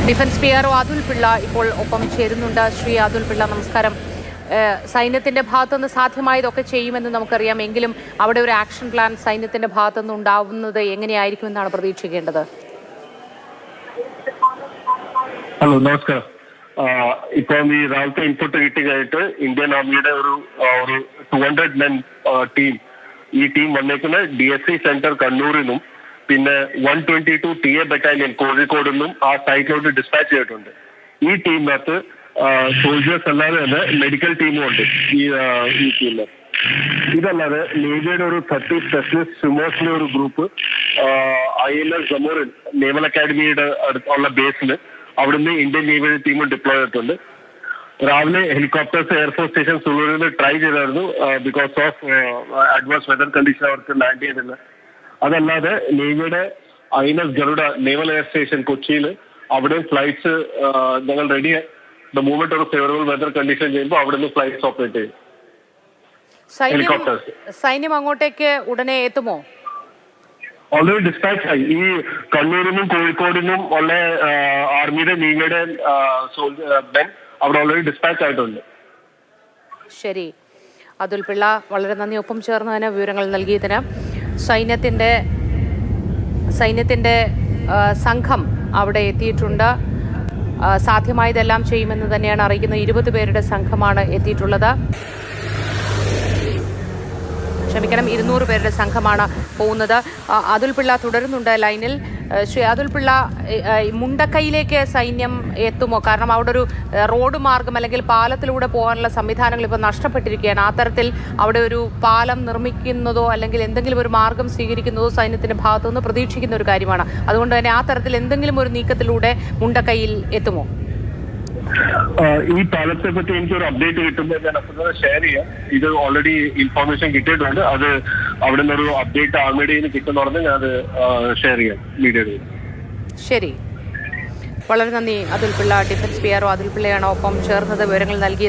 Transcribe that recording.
Defence പിആർഒ Atul Pillai ഇപ്പോൾ ഒപ്പം ചേരുന്നുണ്ട്. ശ്രീ അതുൽ പിള്ള, നമസ്കാരം. സൈന്യത്തിന്റെ ഭാഗത്തുനിന്ന് സാധ്യമായതൊക്കെ ചെയ്യുമെന്ന് നമുക്കറിയാം. എങ്കിലും അവിടെ ഒരു ആക്ഷൻ പ്ലാൻ സൈന്യത്തിന്റെ ഭാഗത്തുനിന്ന് ഉണ്ടാവുന്നത് എങ്ങനെയായിരിക്കുമെന്നാണ് പ്രതീക്ഷിക്കേണ്ടത്? ഹലോ, നമസ്കാരം. ഇപ്പം ഈ രാവിലത്തെ ഇൻപുട്ട് കിട്ടിക്കഴിഞ്ഞിട്ട് ഇന്ത്യൻ ആർമിയുടെ ഒരു 200 മെൻ ടീം, ഈ ടീം വന്നേക്കുന്ന DSC സെന്റർ കണ്ണൂരിൽ നിന്നും പിന്നെ 122 TA ബറ്റാലിയൻ കോഴിക്കോട് നിന്നും ആ സൈറ്റിലോട്ട് ഡിസ്പാച്ച് ചെയ്തിട്ടുണ്ട്. ഈ ടീമിനകത്ത് സോൾജേഴ്സ് അല്ലാതെ തന്നെ മെഡിക്കൽ ടീമും ഉണ്ട് ഈ ടീമിൽ. ഇതല്ലാതെ നേവിയുടെ ഒരു 30 സ്പെഷ്യലിസ്റ്റ് സ്വിമേഴ്സിന്റെ ഒരു ഗ്രൂപ്പ് INS ജമോറിൻ നേവൽ അക്കാഡമിയുടെ അടുത്തുള്ള ബേസിൽ അവിടുന്ന് ഇന്ത്യൻ നേവിയുടെ ടീമും ഡിപ്ലോയ് ചെയ്തിട്ടുണ്ട്. രാവിലെ ഹെലികോപ്റ്റേഴ്സ് എയർഫോഴ്സ് സ്റ്റേഷൻ സുളൂരിൽ നിന്ന് ട്രൈ ചെയ്തായിരുന്നു. Because of adverse weather condition അവർക്ക് ലാൻഡ് ചെയ്തില്ല. അതല്ലാതെ നേവിയുടെ INS Garuda naval air station കൊച്ചിയിൽ അവിടെ ഫ്ലൈറ്റ്സ് ഞങ്ങൾ റെഡി. ദ മൂവ്മെന്റ് ഒരു ഫേവറബിൾ വെതർ കണ്ടീഷൻ ചെയ്യുമ്പോൾ അവിടെ നിന്ന് ഫ്ലൈറ്റ്സ് ഓപ്പറേറ്റ് ചെയ്യും. സൈന്യം അങ്ങോട്ടേക്ക് ഉടനെ എത്തുമോ? ഓൾറെഡി ഡിസ്പാച്ച് ആയി. ഈ കണ്ണൂരിൽ നിന്നും കോഴിക്കോടിൽ നിന്നും ഉള്ള ആർമിയുടെ നേവിയുടെ മെൻ അവിടെ ഓൾറെഡി ഡിസ്പാച്ച് ആയിട്ടുണ്ട്. ശരി, അതുൽ പിള്ള, വളരെ നന്ദി ഒപ്പം ചേർന്നതിന് വിവരങ്ങൾ നൽകിയതിന്. സൈന്യത്തിന്റെ സംഘം അവിടെ എത്തിയിട്ടുണ്ട്. സാധ്യമായതെല്ലാം ചെയ്യുമെന്ന് തന്നെയാണ് അറിയിക്കുന്നത്. 20 പേരുടെ സംഘമാണ് എത്തിയിട്ടുള്ളത്. 200 പേരുടെ സംഘമാണ് പോകുന്നത്. അതുൽ പിള്ള തുടരുന്നുണ്ട് ലൈനിൽ. ശ്രീ അതുൽ പിള്ള, മുണ്ടക്കൈയിലേക്ക് സൈന്യം എത്തുമോ? കാരണം അവിടെ ഒരു റോഡ് മാർഗം അല്ലെങ്കിൽ പാലത്തിലൂടെ പോകാനുള്ള സംവിധാനങ്ങൾ ഇപ്പോൾ നഷ്ടപ്പെട്ടിരിക്കുകയാണ്. ആ തരത്തിൽ അവിടെ ഒരു പാലം നിർമ്മിക്കുന്നതോ അല്ലെങ്കിൽ എന്തെങ്കിലും ഒരു മാർഗം സ്വീകരിക്കുന്നതോ സൈന്യത്തിന്റെ ഭാഗത്തുനിന്ന് പ്രതീക്ഷിക്കുന്ന ഒരു കാര്യമാണ്. അതുകൊണ്ട് തന്നെ ആ തരത്തിൽ എന്തെങ്കിലും ഒരു നീക്കത്തിലൂടെ മുണ്ടക്കൈയിൽ എത്തുമോ? ഈ പാലത്തെ പറ്റി എനിക്കൊരു അപ്ഡേറ്റ് കിട്ടുമ്പോൾ ഞാൻ അപ്പോൾ ഷെയർ ചെയ്യാം. ഇത് ഓൾറെഡി ഇൻഫോർമേഷൻ കിട്ടിയിട്ടുണ്ട്. അത് അവിടെ നിന്നൊരു അപ്ഡേറ്റ് ആർമിയുടെ കിട്ടുന്നുണ്ടെങ്കിൽ ഞാൻ അത് ഷെയർ ചെയ്യാം മീഡിയയുടെ. ശരി, വളരെ നന്ദി അതുൽ പിള്ള. ഡിഫൻസ് പിആർഒ അതുൽ പിള്ളയാണ് ഒപ്പം ചേർന്നത് വിവരങ്ങൾ നൽകിയത്.